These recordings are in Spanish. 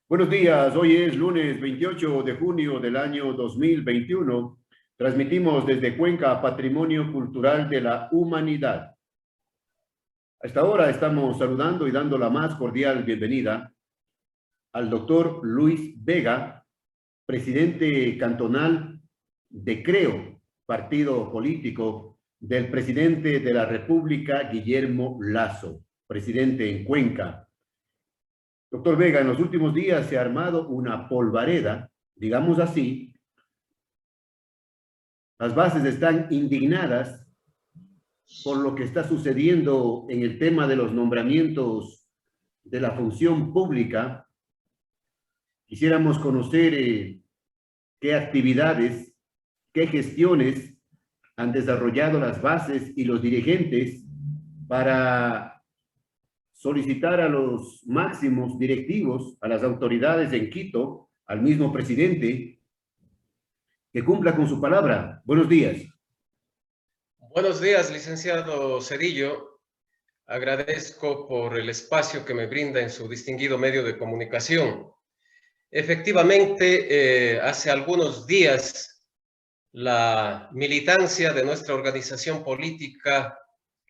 Buenos días, hoy es lunes 28 de junio del año 2021. Transmitimos desde Cuenca Patrimonio Cultural de la Humanidad. Hasta ahora estamos saludando y dando la más cordial bienvenida al doctor Luis Vega, presidente cantonal de CREO, partido político del presidente de la República, Guillermo Lasso, presidente en Cuenca. Doctor Vega, en los últimos días se ha armado una polvareda, digamos así. Las bases están indignadas por lo que está sucediendo en el tema de los nombramientos de la función pública. Quisiéramos conocer qué actividades, qué gestiones han desarrollado las bases y los dirigentes para solicitar a los máximos directivos, a las autoridades en Quito, al mismo presidente, que cumpla con su palabra. Buenos días. Buenos días, licenciado Cedillo. Agradezco por el espacio que me brinda en su distinguido medio de comunicación. Efectivamente, hace algunos días, la militancia de nuestra organización política,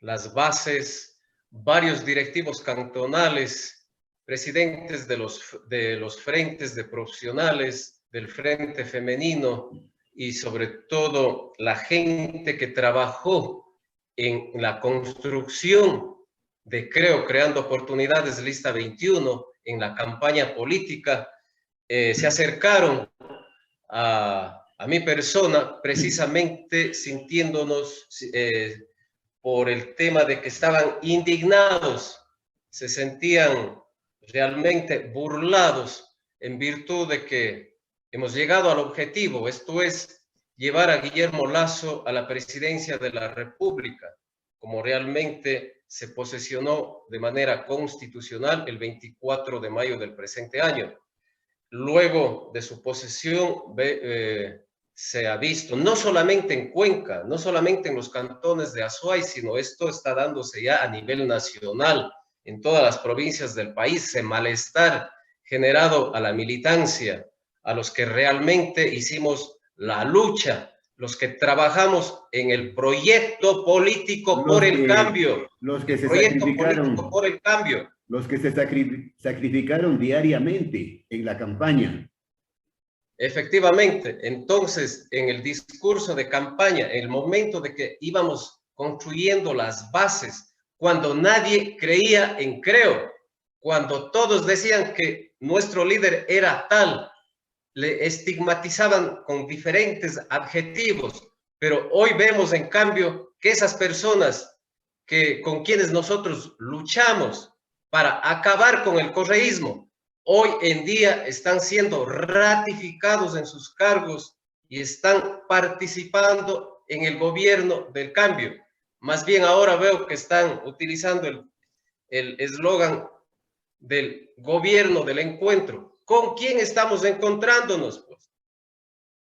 las bases, varios directivos cantonales, presidentes de los frentes de profesionales, del Frente Femenino y sobre todo la gente que trabajó en la construcción de Creando Oportunidades Lista 21 en la campaña política, se acercaron a mi persona precisamente sintiéndonos por el tema de que estaban indignados, se sentían realmente burlados en virtud de que hemos llegado al objetivo, esto es llevar a Guillermo Lasso a la presidencia de la República, como realmente se posesionó de manera constitucional el 24 de mayo del presente año. Luego de su posesión, se ha visto, no solamente en Cuenca, no solamente en los cantones de Azuay, sino esto está dándose ya a nivel nacional, en todas las provincias del país, ese malestar generado a la militancia, a los que realmente hicimos la lucha, los que trabajamos en el proyecto político por el cambio, el proyecto político por el cambio. Los que se sacrificaron diariamente en la campaña. Efectivamente, entonces en el discurso de campaña, en el momento de que íbamos construyendo las bases, cuando nadie creía en Creo, cuando todos decían que nuestro líder era tal, le estigmatizaban con diferentes adjetivos, pero hoy vemos en cambio que esas personas con quienes nosotros luchamos para acabar con el correísmo, hoy en día están siendo ratificados en sus cargos y están participando en el gobierno del cambio. Más bien ahora veo que están utilizando el eslogan del gobierno del encuentro. ¿Con quién estamos encontrándonos? Pues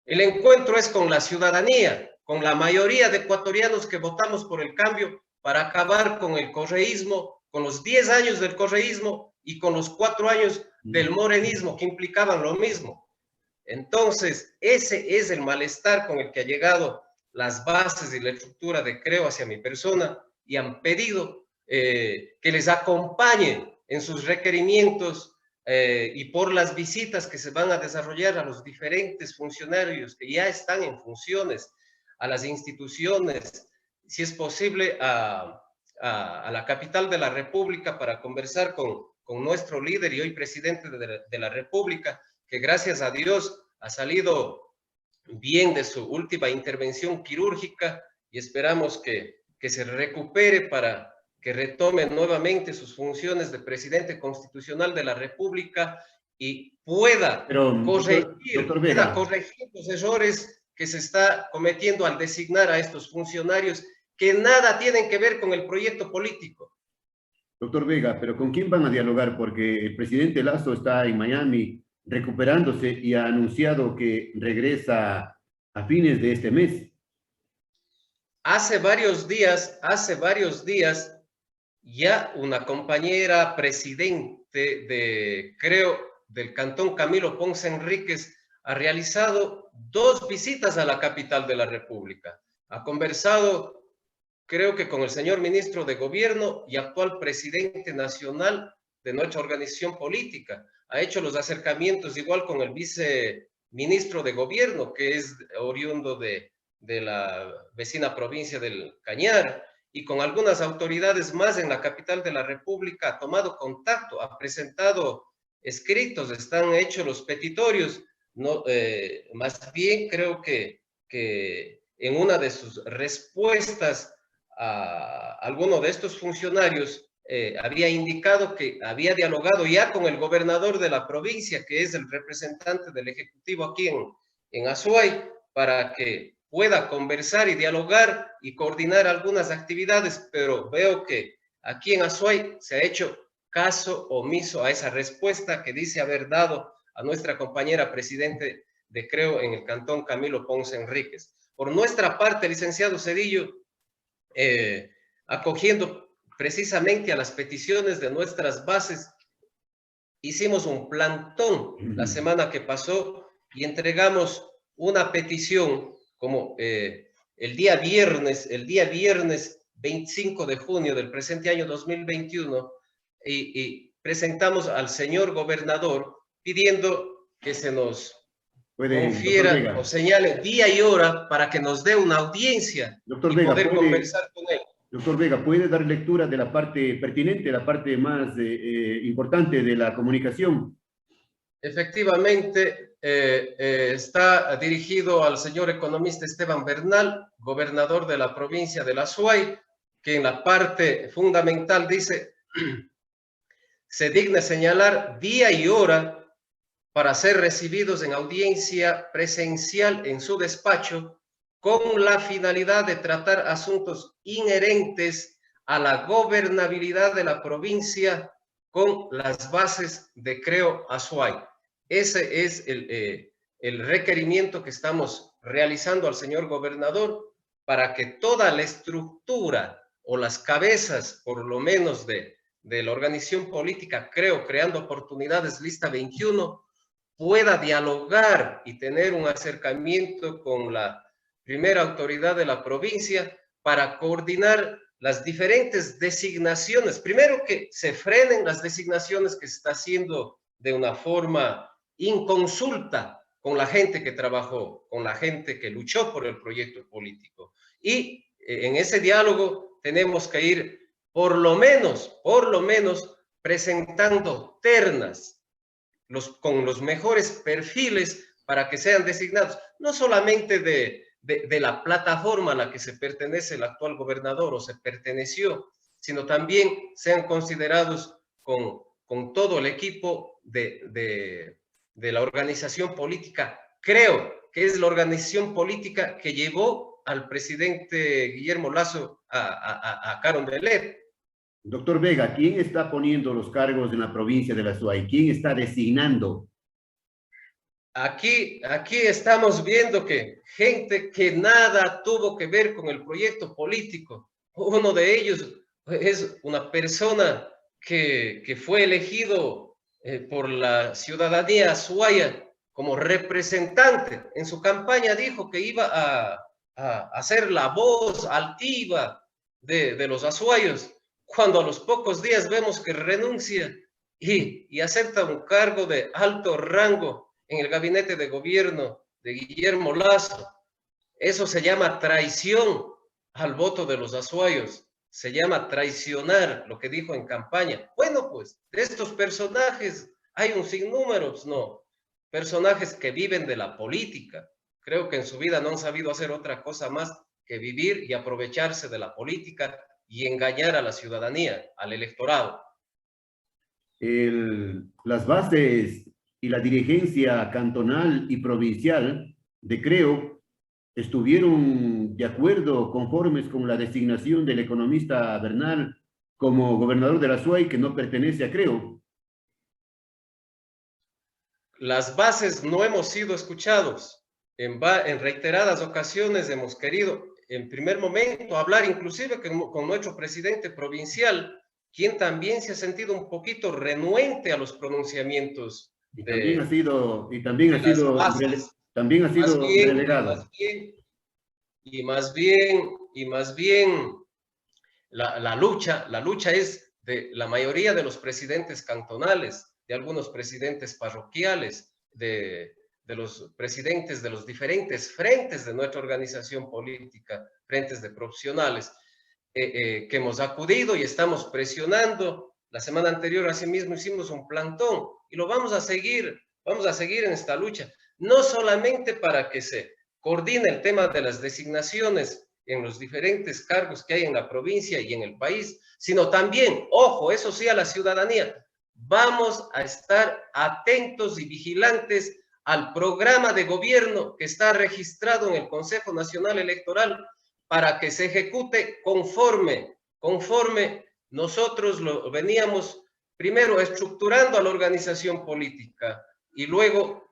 el encuentro es con la ciudadanía, con la mayoría de ecuatorianos que votamos por el cambio para acabar con el correísmo, con los 10 años del correísmo y con los 4 años del morenismo que implicaban lo mismo. Entonces, ese es el malestar con el que ha llegado las bases y la estructura de Creo hacia mi persona y han pedido que les acompañe en sus requerimientos y por las visitas que se van a desarrollar a los diferentes funcionarios que ya están en funciones, a las instituciones, si es posible, a la capital de la República para conversar con nuestro líder y hoy presidente de la República, que gracias a Dios ha salido bien de su última intervención quirúrgica y esperamos que se recupere para que retome nuevamente sus funciones de presidente constitucional de la República y pueda corregir los errores que se está cometiendo al designar a estos funcionarios que nada tienen que ver con el proyecto político. Doctor Vega, pero ¿con quién van a dialogar? Porque el presidente Lasso está en Miami recuperándose y ha anunciado que regresa a fines de este mes. Hace varios días, ya una compañera presidente de Creo del Cantón Camilo Ponce Enríquez ha realizado 2 visitas a la capital de la República. Ha conversado, creo que con el señor ministro de Gobierno y actual presidente nacional de nuestra organización política. Ha hecho los acercamientos igual con el viceministro de Gobierno, que es oriundo de la vecina provincia del Cañar, y con algunas autoridades más en la capital de la República. Ha tomado contacto, ha presentado escritos, están hechos los petitorios. No, más bien creo que en una de sus respuestas a alguno de estos funcionarios había indicado que había dialogado ya con el gobernador de la provincia, que es el representante del Ejecutivo aquí en Azuay, para que pueda conversar y dialogar y coordinar algunas actividades, pero veo que aquí en Azuay se ha hecho caso omiso a esa respuesta que dice haber dado a nuestra compañera presidente de Creo en el Cantón Camilo Ponce Enríquez. Por nuestra parte, licenciado Cedillo, acogiendo precisamente a las peticiones de nuestras bases, hicimos un plantón la semana que pasó y entregamos una petición como el día viernes 25 de junio del presente año 2021 y presentamos al señor gobernador pidiendo que se nos confiera o señale día y hora para que nos dé una audiencia y poder conversar con él. Doctor Vega, ¿puede dar lectura de la parte pertinente, la parte más importante de la comunicación? Efectivamente, está dirigido al señor economista Esteban Bernal, gobernador de la provincia de la Azuay, que en la parte fundamental dice: se digna señalar día y hora para ser recibidos en audiencia presencial en su despacho con la finalidad de tratar asuntos inherentes a la gobernabilidad de la provincia con las bases de Creo Azuay. Ese es el requerimiento que estamos realizando al señor gobernador para que toda la estructura o las cabezas, por lo menos de la organización política Creo, Creando Oportunidades, Lista 21, pueda dialogar y tener un acercamiento con la primera autoridad de la provincia para coordinar las diferentes designaciones. Primero, que se frenen las designaciones que se está haciendo de una forma inconsulta con la gente que trabajó, con la gente que luchó por el proyecto político. Y en ese diálogo tenemos que ir por lo menos presentando ternas con los mejores perfiles para que sean designados, no solamente de la plataforma a la que se pertenece el actual gobernador o se perteneció, sino también sean considerados con todo el equipo de la organización política. Creo que es la organización política que llevó al presidente Guillermo Lasso a Carondelet. Doctor Vega, ¿quién está poniendo los cargos en la provincia de la Azuay? ¿Quién está designando? Aquí estamos viendo que gente que nada tuvo que ver con el proyecto político. Uno de ellos es una persona que fue elegido por la ciudadanía azuaya como representante. En su campaña dijo que iba a ser la voz altiva de los azuayos, cuando a los pocos días vemos que renuncia y acepta un cargo de alto rango en el gabinete de gobierno de Guillermo Lasso. Eso se llama traición al voto de los azuayos. Se llama traicionar lo que dijo en campaña. Bueno, pues, de estos personajes hay un sinnúmero, ¿no? Personajes que viven de la política. Creo que en su vida no han sabido hacer otra cosa más que vivir y aprovecharse de la política y engañar a la ciudadanía, al electorado. Las bases y la dirigencia cantonal y provincial de Creo estuvieron de acuerdo, conformes con la designación del economista Bernal como gobernador de la Azuay, que no pertenece a Creo. Las bases no hemos sido escuchados. En reiteradas ocasiones hemos querido, en primer momento, hablar inclusive con nuestro presidente provincial, quien también se ha sentido un poquito renuente a los pronunciamientos Y también de, ha sido, de las bases. también ha Más sido bien, relegado. y más bien la lucha es de la mayoría de los presidentes cantonales, de algunos presidentes parroquiales, de los presidentes de los diferentes frentes de nuestra organización política, frentes de profesionales, que hemos acudido y estamos presionando. La semana anterior, asimismo, hicimos un plantón y lo vamos a seguir en esta lucha, no solamente para que se coordine el tema de las designaciones en los diferentes cargos que hay en la provincia y en el país, sino también, ojo, eso sí, a la ciudadanía, vamos a estar atentos y vigilantes al programa de gobierno que está registrado en el Consejo Nacional Electoral para que se ejecute conforme nosotros lo veníamos primero estructurando a la organización política y luego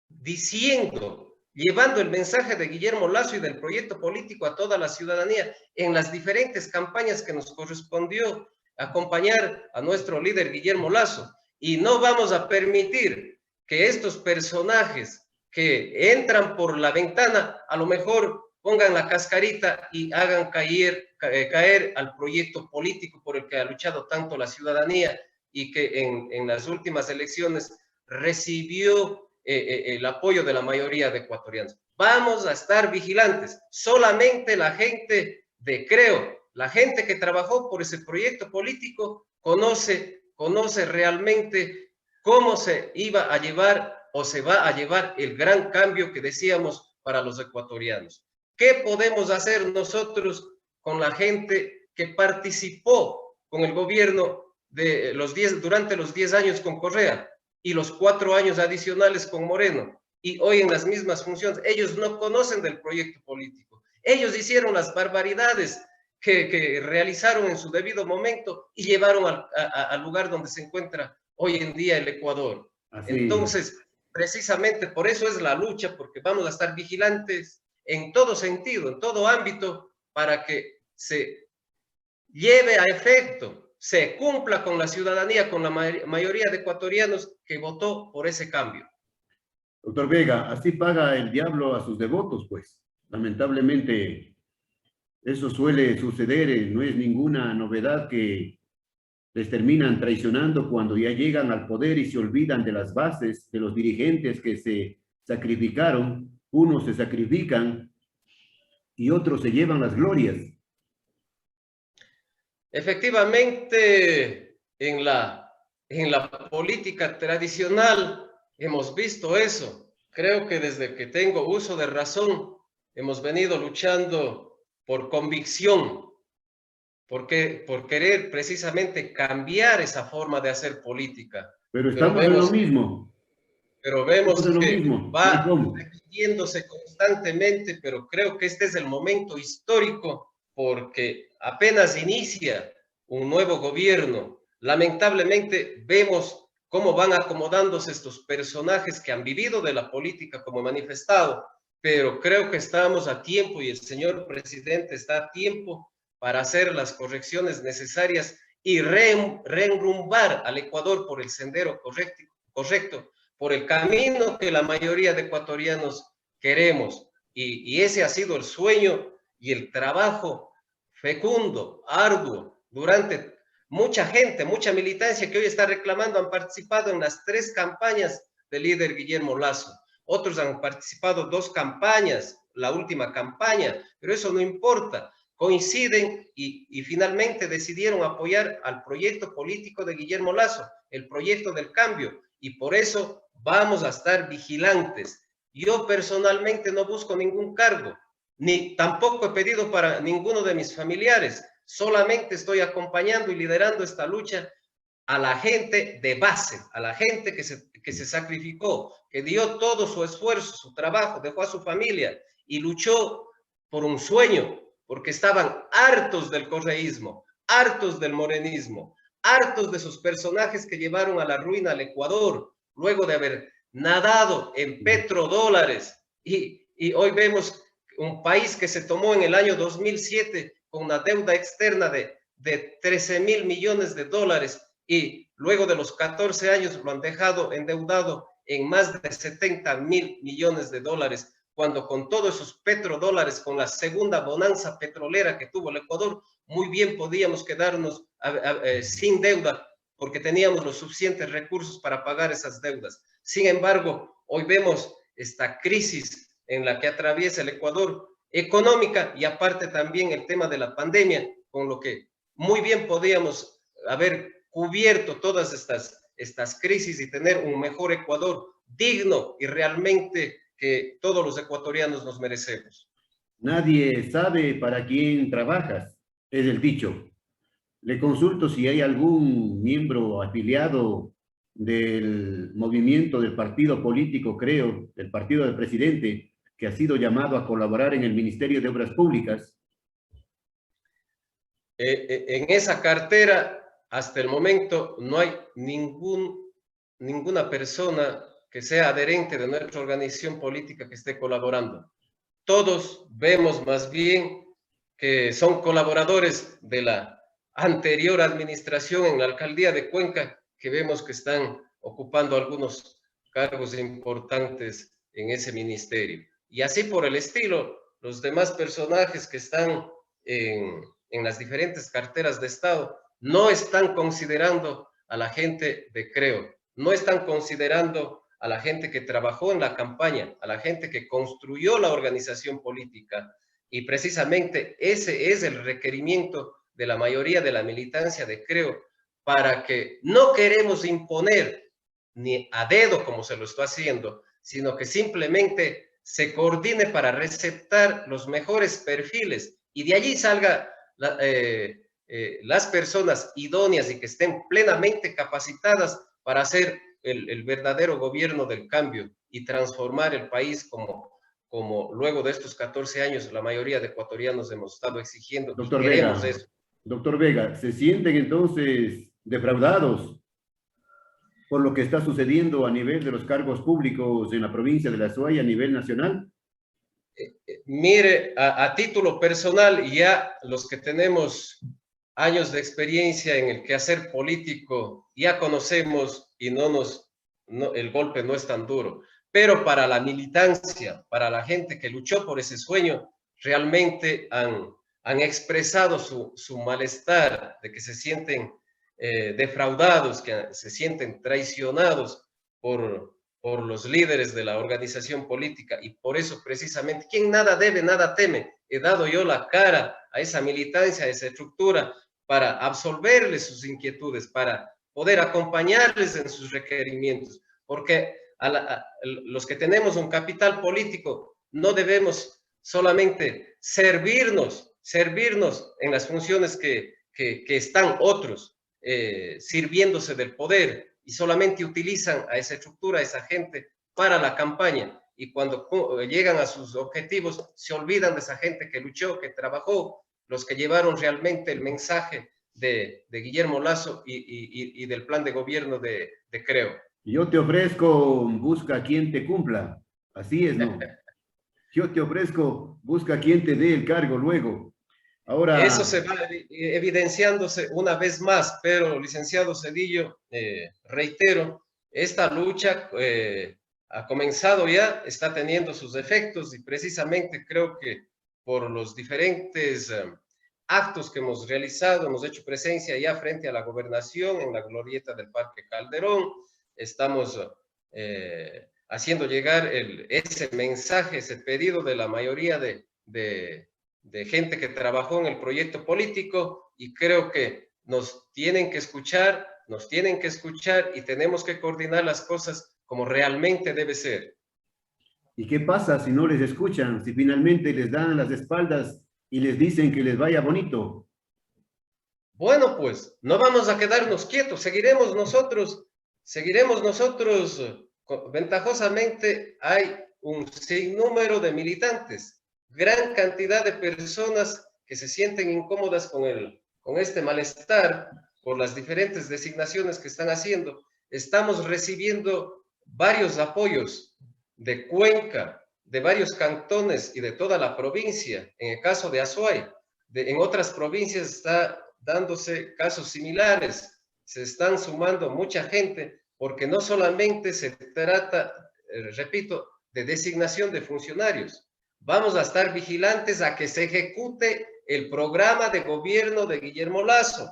diciendo, llevando el mensaje de Guillermo Lasso y del proyecto político a toda la ciudadanía en las diferentes campañas que nos correspondió acompañar a nuestro líder Guillermo Lasso. Y no vamos a permitir que estos personajes que entran por la ventana a lo mejor pongan la cascarita y hagan caer al proyecto político por el que ha luchado tanto la ciudadanía y que en las últimas elecciones recibió el apoyo de la mayoría de ecuatorianos. Vamos a estar vigilantes. Solamente la gente de Creo, la gente que trabajó por ese proyecto político, conoce realmente cómo se iba a llevar o se va a llevar el gran cambio que decíamos para los ecuatorianos. ¿Qué podemos hacer nosotros con la gente que participó con el gobierno de durante los 10 años con Correa y los 4 años adicionales con Moreno, y hoy en las mismas funciones? Ellos no conocen del proyecto político. Ellos hicieron las barbaridades que realizaron en su debido momento y llevaron al lugar donde se encuentra hoy en día el Ecuador. Así. Entonces, precisamente por eso es la lucha, porque vamos a estar vigilantes en todo sentido, en todo ámbito, para que se lleve a efecto, se cumpla con la ciudadanía, con la mayoría de ecuatorianos que votó por ese cambio. Doctor Vega, así paga el diablo a sus devotos, pues. Lamentablemente, eso suele suceder, no es ninguna novedad que les terminan traicionando cuando ya llegan al poder y se olvidan de las bases, de los dirigentes que se sacrificaron. Unos se sacrifican y otros se llevan las glorias. Efectivamente, en la política tradicional hemos visto eso. Creo que desde que tengo uso de razón hemos venido luchando por convicción, por querer precisamente cambiar esa forma de hacer política. Pero estamos en lo mismo. Pero vemos que va repitiéndose constantemente, pero creo que este es el momento histórico porque apenas inicia un nuevo gobierno. Lamentablemente vemos cómo van acomodándose estos personajes que han vivido de la política como manifestado, pero creo que estamos a tiempo y el señor presidente está a tiempo para hacer las correcciones necesarias y reenrumbar al Ecuador por el sendero correcto, por el camino que la mayoría de ecuatorianos queremos. Y ese ha sido el sueño y el trabajo fecundo, arduo, durante mucha gente, mucha militancia que hoy está reclamando, han participado en las 3 campañas del líder Guillermo Lasso. Otros han participado 2 campañas, la última campaña, pero eso no importa. Coinciden y finalmente decidieron apoyar al proyecto político de Guillermo Lasso, el proyecto del cambio, y por eso vamos a estar vigilantes. Yo personalmente no busco ningún cargo, ni tampoco he pedido para ninguno de mis familiares, solamente estoy acompañando y liderando esta lucha a la gente de base, a la gente que se sacrificó, que dio todo su esfuerzo, su trabajo, dejó a su familia y luchó por un sueño, porque estaban hartos del correísmo, hartos del morenismo, hartos de esos personajes que llevaron a la ruina al Ecuador, luego de haber nadado en petrodólares. Y hoy vemos un país que se tomó en el año 2007 con una deuda externa de 13.000 millones de dólares y luego de los 14 años lo han dejado endeudado en más de 70.000 millones de dólares, cuando con todos esos petrodólares, con la segunda bonanza petrolera que tuvo el Ecuador, muy bien podíamos quedarnos sin deuda, porque teníamos los suficientes recursos para pagar esas deudas. Sin embargo, hoy vemos esta crisis en la que atraviesa el Ecuador, económica, y aparte también el tema de la pandemia, con lo que muy bien podíamos haber cubierto todas estas crisis y tener un mejor Ecuador digno y realmente que todos los ecuatorianos nos merecemos. Nadie sabe para quién trabajas, es el dicho. Le consulto si hay algún miembro afiliado del movimiento del partido político, creo, del partido del presidente, que ha sido llamado a colaborar en el Ministerio de Obras Públicas. En esa cartera, hasta el momento, no hay ninguna persona que sea adherente de nuestra organización política que esté colaborando. Todos vemos más bien que son colaboradores de la anterior administración en la alcaldía de Cuenca, que vemos que están ocupando algunos cargos importantes en ese ministerio. Y así por el estilo, los demás personajes que están en las diferentes carteras de Estado no están considerando a la gente de Creo, no están considerando a la gente que trabajó en la campaña, a la gente que construyó la organización política, y precisamente ese es el requerimiento de la mayoría de la militancia de Creo, para que no queremos imponer ni a dedo como se lo está haciendo, sino que simplemente se coordine para receptar los mejores perfiles y de allí salga las personas idóneas y que estén plenamente capacitadas para hacer el verdadero gobierno del cambio y transformar el país como luego de estos 14 años la mayoría de ecuatorianos hemos estado exigiendo. Doctor Vega, eso. Doctor Vega, ¿se sienten entonces defraudados por lo que está sucediendo a nivel de los cargos públicos en la provincia de La Suay a nivel nacional? Mire, a título personal, ya los que tenemos años de experiencia en el quehacer político, ya conocemos y el golpe no es tan duro. Pero para la militancia, para la gente que luchó por ese sueño, realmente han expresado su malestar de que se sienten defraudados, que se sienten traicionados por los líderes de la organización política, y por eso precisamente, quien nada debe, nada teme, he dado yo la cara a esa militancia, a esa estructura, para absolverles sus inquietudes, para poder acompañarles en sus requerimientos, porque los que tenemos un capital político no debemos solamente servirnos en las funciones que están otros sirviéndose del poder, y solamente utilizan a esa estructura, a esa gente para la campaña, y cuando llegan a sus objetivos se olvidan de esa gente que luchó, que trabajó, los que llevaron realmente el mensaje de Guillermo Lasso y del plan de gobierno de Creo. Yo te ofrezco, busca quien te cumpla. Así es, ¿no? Yo te ofrezco, busca quien te dé el cargo luego. Ahora... Eso se va evidenciándose una vez más, pero licenciado Zedillo, reitero, esta lucha ha comenzado ya, está teniendo sus efectos, y precisamente creo que por los diferentes actos que hemos realizado, hemos hecho presencia ya frente a la gobernación en la glorieta del Parque Calderón, estamos haciendo llegar ese mensaje, ese pedido de la mayoría de gente que trabajó en el proyecto político, y creo que nos tienen que escuchar y tenemos que coordinar las cosas como realmente debe ser. ¿Y qué pasa si no les escuchan? Si finalmente les dan las espaldas y les dicen que les vaya bonito. Bueno, pues no vamos a quedarnos quietos, seguiremos nosotros ventajosamente. Hay un sinnúmero de militantes, gran cantidad de personas que se sienten incómodas con este malestar por las diferentes designaciones que están haciendo. Estamos recibiendo varios apoyos de Cuenca, de varios cantones y de toda la provincia, en el caso de Azuay. En otras provincias está dándose casos similares. se están sumando mucha gente, porque no solamente se trata, repito, de designación de funcionarios. Vamos a estar vigilantes a que se ejecute el programa de gobierno de Guillermo Lasso,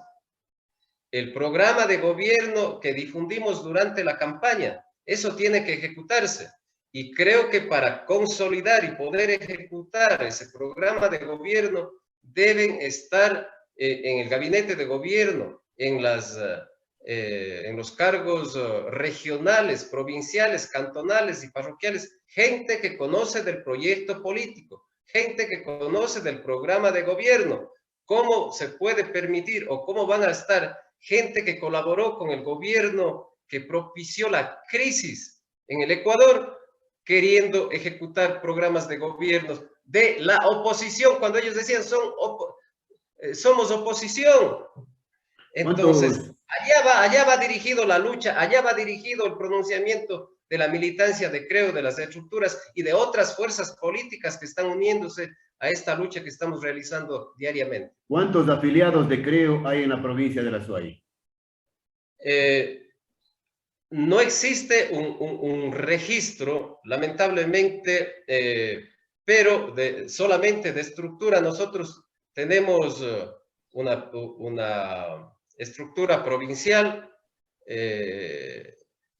el programa de gobierno que difundimos durante la campaña. Eso tiene que ejecutarse. Y creo que para consolidar y poder ejecutar ese programa de gobierno, deben estar en el gabinete de gobierno, en los cargos regionales, provinciales, cantonales y parroquiales, gente que conoce del proyecto político, gente que conoce del programa de gobierno. ¿Cómo se puede permitir o cómo van a estar gente que colaboró con el gobierno que propició la crisis en el Ecuador, queriendo ejecutar programas de gobierno de la oposición, cuando ellos decían somos oposición? Entonces, allá va dirigido la lucha, allá va dirigido el pronunciamiento de la militancia de Creo, de las estructuras y de otras fuerzas políticas que están uniéndose a esta lucha que estamos realizando diariamente. ¿Cuántos afiliados de Creo hay en la provincia de La Suay? No existe un registro, lamentablemente, pero solamente de estructura. Nosotros tenemos una estructura provincial,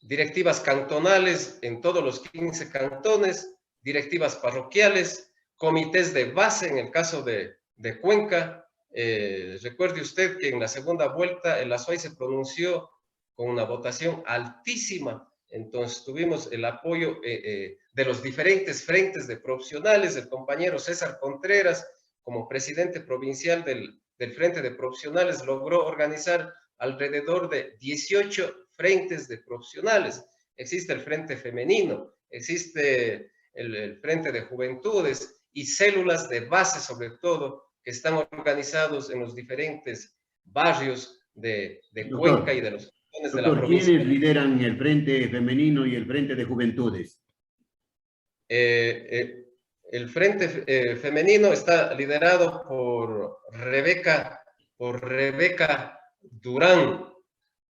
directivas cantonales en todos los 15 cantones, directivas parroquiales, comités de base en el caso de Cuenca. Recuerde usted que en la segunda vuelta el Azuay se pronunció con una votación altísima. Entonces tuvimos el apoyo de los diferentes frentes de profesionales. El compañero César Contreras, como presidente provincial del Frente de Profesionales, logró organizar alrededor de 18 frentes de profesionales. Existe el Frente Femenino, existe el Frente de Juventudes y células de base, sobre todo, que están organizados en los diferentes barrios de Cuenca y de los cantones de la provincia. ¿Quiénes lideran el Frente Femenino y el Frente de Juventudes? El Frente Femenino está liderado por Rebeca Durán.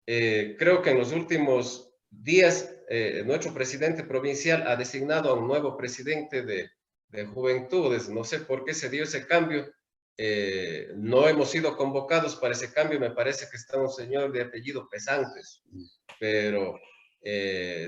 Creo que en los últimos días nuestro presidente provincial ha designado a un nuevo presidente de Juventudes. No sé por qué se dio ese cambio. No hemos sido convocados para ese cambio. Me parece que está un señor de apellido Pesantes, pero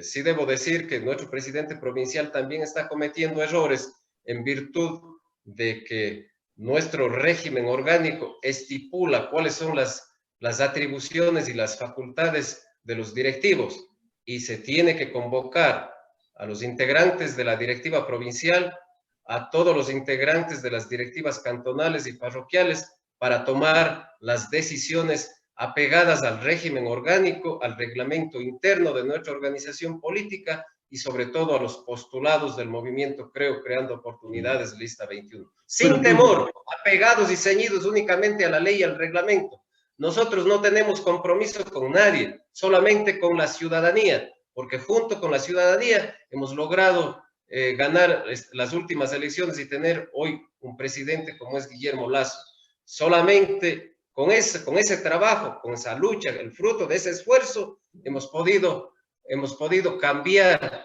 sí debo decir que nuestro presidente provincial también está cometiendo errores en virtud de que nuestro régimen orgánico estipula cuáles son las atribuciones y las facultades de los directivos, y se tiene que convocar a los integrantes de la directiva provincial, a todos los integrantes de las directivas cantonales y parroquiales para tomar las decisiones apegadas al régimen orgánico, al reglamento interno de nuestra organización política y sobre todo a los postulados del movimiento Creo, Creando Oportunidades, Lista 21. Sin temor, apegados y ceñidos únicamente a la ley y al reglamento. Nosotros no tenemos compromiso con nadie, solamente con la ciudadanía, porque junto con la ciudadanía hemos logrado ganar las últimas elecciones y tener hoy un presidente como es Guillermo Lasso. Solamente con ese trabajo, con esa lucha, el fruto de ese esfuerzo, hemos podido cambiar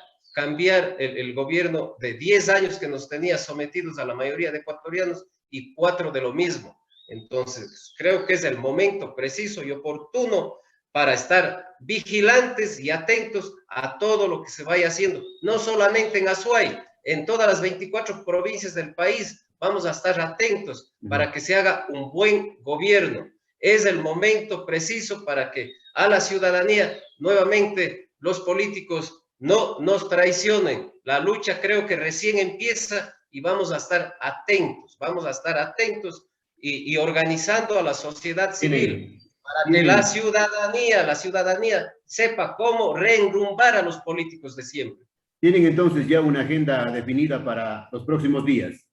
el gobierno de 10 años que nos tenía sometidos a la mayoría de ecuatorianos y 4 de lo mismo. Entonces, creo que es el momento preciso y oportuno para estar vigilantes y atentos a todo lo que se vaya haciendo, no solamente en Azuay, en todas las 24 provincias del país. Vamos a estar atentos para que se haga un buen gobierno. Es el momento preciso para que a la ciudadanía nuevamente los políticos no nos traicionen. La lucha creo que recién empieza y vamos a estar atentos y organizando a la sociedad civil para que la ciudadanía sepa cómo reenrumbar a los políticos de siempre. ¿Tienen entonces ya una agenda definida para los próximos días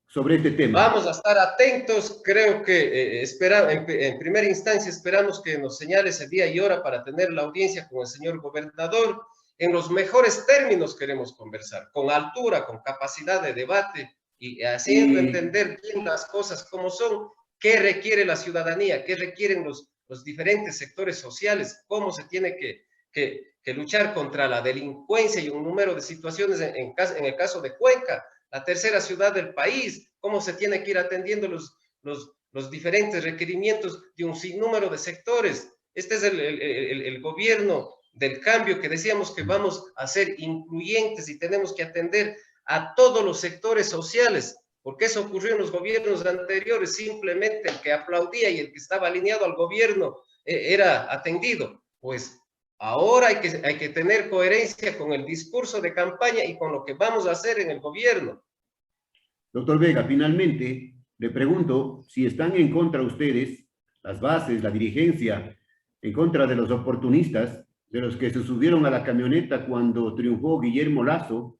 sobre este tema? Vamos a estar atentos. Creo que en primera instancia esperamos que nos señale ese día y hora para tener la audiencia con el señor gobernador. En los mejores términos queremos conversar, con altura, con capacidad de debate y haciendo entender bien las cosas como son, qué requiere la ciudadanía, qué requieren los los diferentes sectores sociales, cómo se tiene que luchar contra la delincuencia y un número de situaciones en el caso de Cuenca, la tercera ciudad del país, cómo se tiene que ir atendiendo los diferentes requerimientos de un sinnúmero de sectores. Este es el gobierno del cambio que decíamos que vamos a ser incluyentes y tenemos que atender a todos los sectores sociales, porque eso ocurrió en los gobiernos anteriores, simplemente el que aplaudía y el que estaba alineado al gobierno era atendido. Pues ahora hay que tener coherencia con el discurso de campaña y con lo que vamos a hacer en el gobierno. Doctor Vega, finalmente le pregunto si están en contra ustedes, las bases, la dirigencia, en contra de los oportunistas, de los que se subieron a la camioneta cuando triunfó Guillermo Lasso.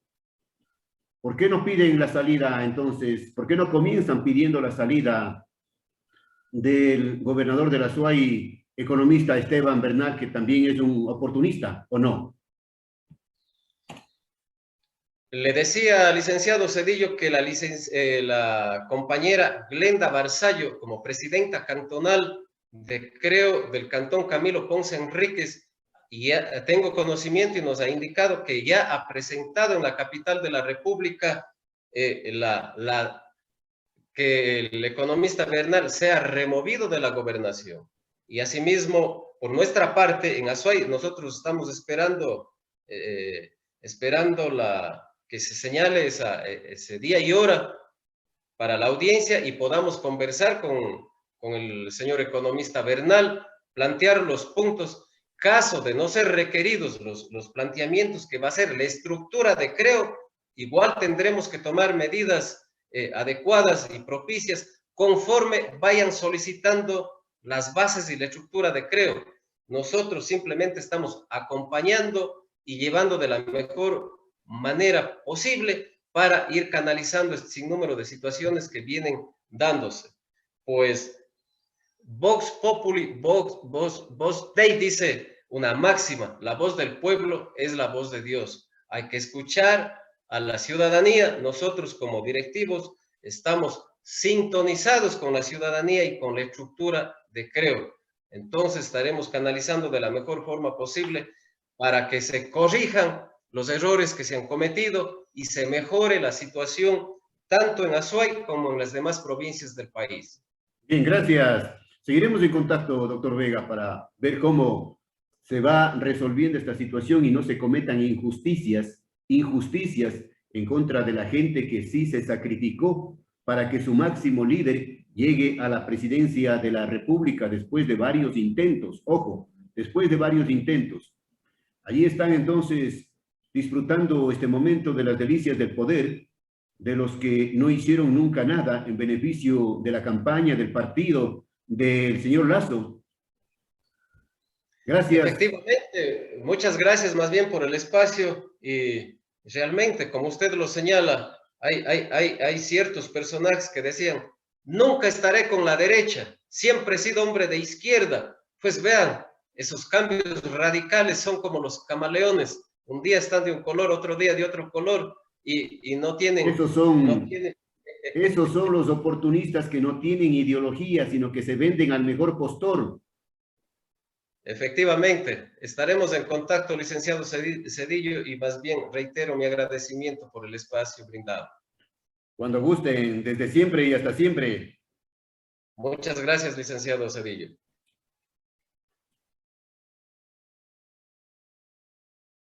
¿Por qué no piden la salida entonces? ¿Por qué no comienzan pidiendo la salida del gobernador de la SUAY, economista Esteban Bernal, que también es un oportunista, o no? Le decía, licenciado Zedillo, que la compañera Glenda Barzallo, como presidenta cantonal del Cantón Camilo Ponce Enríquez, y ya tengo conocimiento y nos ha indicado que ya ha presentado en la capital de la República que el economista Bernal sea removido de la gobernación. Y asimismo, por nuestra parte, en Azuay, nosotros estamos esperando que se señale ese día y hora para la audiencia y podamos conversar con el señor economista Bernal, plantear los puntos. Caso de no ser requeridos los planteamientos que va a ser la estructura de Creo, igual tendremos que tomar medidas adecuadas y propicias conforme vayan solicitando las bases y la estructura de Creo. Nosotros simplemente estamos acompañando y llevando de la mejor manera posible para ir canalizando este sinnúmero de situaciones que vienen dándose. Pues Vox Populi, Vox Dei, dice una máxima: la voz del pueblo es la voz de Dios. Hay que escuchar a la ciudadanía. Nosotros como directivos estamos sintonizados con la ciudadanía y con la estructura de Creo. Entonces estaremos canalizando de la mejor forma posible para que se corrijan los errores que se han cometido y se mejore la situación tanto en Azuay como en las demás provincias del país. Bien, gracias. Seguiremos en contacto, doctor Vega, para ver cómo se va resolviendo esta situación y no se cometan injusticias en contra de la gente que sí se sacrificó para que su máximo líder llegue a la presidencia de la República después de varios intentos. Ojo, después de varios intentos. Allí están entonces disfrutando este momento de las delicias del poder, de los que no hicieron nunca nada en beneficio de la campaña, del partido, del señor Lasso. Gracias. Efectivamente, muchas gracias más bien por el espacio y realmente, como usted lo señala, hay ciertos personajes que decían: nunca estaré con la derecha, siempre he sido hombre de izquierda. Pues vean, esos cambios radicales son como los camaleones. Un día están de un color, otro día de otro color y no tienen... Esos son los oportunistas que no tienen ideología, sino que se venden al mejor postor. Efectivamente, estaremos en contacto, licenciado Zedillo, y más bien reitero mi agradecimiento por el espacio brindado. Cuando gusten, desde siempre y hasta siempre. Muchas gracias, licenciado Zedillo.